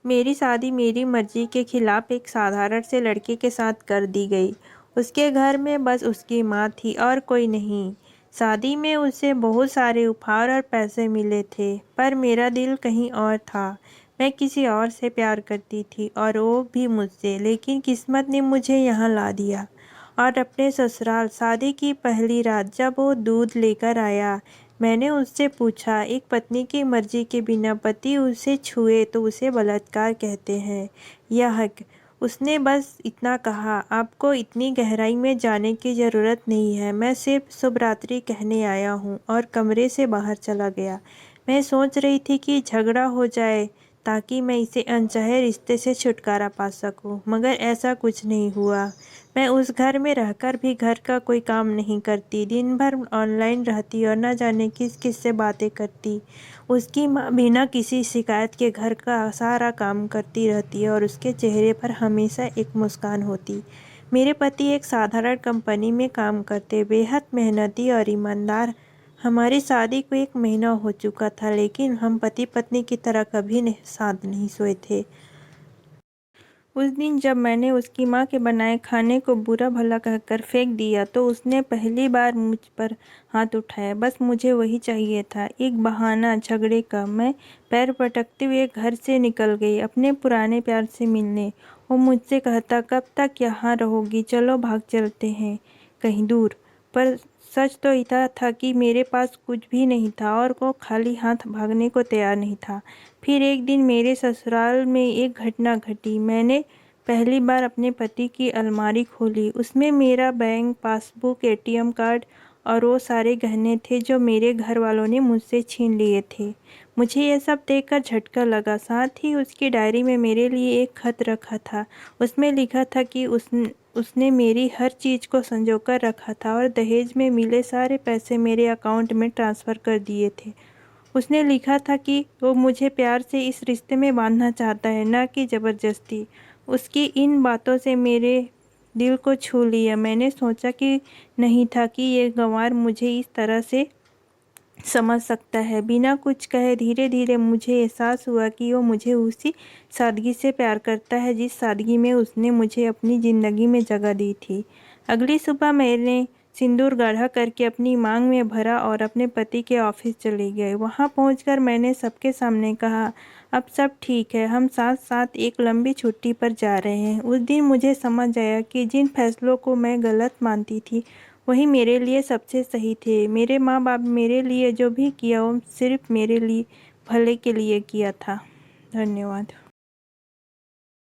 मेरी शादी मेरी मर्जी के खिलाफ एक साधारण से लड़के के साथ कर दी गई। उसके घर में बस उसकी माँ थी और कोई नहीं। शादी में उसे बहुत सारे उपहार और पैसे मिले थे, पर मेरा दिल कहीं और था। मैं किसी और से प्यार करती थी और वो भी मुझसे, लेकिन किस्मत ने मुझे यहाँ ला दिया। और अपने ससुराल शादी की पहली रात जब वो दूध लेकर आया, मैंने उससे पूछा, एक पत्नी की मर्जी के बिना पति उसे छुए तो उसे बलात्कार कहते हैं या हक? उसने बस इतना कहा, आपको इतनी गहराई में जाने की ज़रूरत नहीं है, मैं सिर्फ शुभ रात्रि कहने आया हूँ, और कमरे से बाहर चला गया। मैं सोच रही थी कि झगड़ा हो जाए ताकि मैं इसे अनचाहे रिश्ते से छुटकारा पा सकूं, मगर ऐसा कुछ नहीं हुआ। मैं उस घर में रहकर भी घर का कोई काम नहीं करती, दिन भर ऑनलाइन रहती और न जाने किस किस से बातें करती। उसकी माँ बिना किसी शिकायत के घर का सारा काम करती रहती है और उसके चेहरे पर हमेशा एक मुस्कान होती। मेरे पति एक साधारण कंपनी में काम करते, बेहद मेहनती और ईमानदार। हमारी शादी को 1 महीना हो चुका था, लेकिन हम पति पत्नी की तरह कभी साथ नहीं सोए थे। उस दिन जब मैंने उसकी माँ के बनाए खाने को बुरा भला कहकर फेंक दिया, तो उसने पहली बार मुझ पर हाथ उठाया। बस मुझे वही चाहिए था, एक बहाना झगड़े का। मैं पैर पटकते हुए घर से निकल गई, अपने पुराने प्यार से मिलने। वो मुझसे कहता, कब तक यहाँ रहोगी, चलो भाग चलते हैं कहीं दूर। पर सच तो इतना था कि मेरे पास कुछ भी नहीं था और वो खाली हाथ भागने को तैयार नहीं था। फिर एक दिन मेरे ससुराल में एक घटना घटी। मैंने पहली बार अपने पति की अलमारी खोली। उसमें मेरा बैंक पासबुक, एटीएम कार्ड और वो सारे गहने थे जो मेरे घर वालों ने मुझसे छीन लिए थे। मुझे यह सब देखकर झटका लगा। साथ ही उसकी डायरी में मेरे लिए एक खत रखा था। उसमें लिखा था कि उसने मेरी हर चीज़ को संजोकर रखा था और दहेज में मिले सारे पैसे मेरे अकाउंट में ट्रांसफ़र कर दिए थे। उसने लिखा था कि वो मुझे प्यार से इस रिश्ते में बांधना चाहता है, न कि ज़बरदस्ती। उसकी इन बातों से मेरे दिल को छू लिया। मैंने सोचा कि नहीं था कि ये गंवार मुझे इस तरह से समझ सकता है। बिना कुछ कहे धीरे धीरे मुझे एहसास हुआ कि वो मुझे उसी सादगी से प्यार करता है जिस सादगी में उसने मुझे अपनी ज़िंदगी में जगह दी थी। अगली सुबह मैंने सिंदूर गाढ़ा करके अपनी मांग में भरा और अपने पति के ऑफिस चली गई। वहां पहुंचकर मैंने सबके सामने कहा, अब सब ठीक है, हम साथ साथ एक लंबी छुट्टी पर जा रहे हैं। उस दिन मुझे समझ आया कि जिन फैसलों को मैं गलत मानती थी वही मेरे लिए सबसे सही थे। मेरे माँ बाप मेरे लिए जो भी किया वो सिर्फ मेरे लिए भले के लिए किया था। धन्यवाद।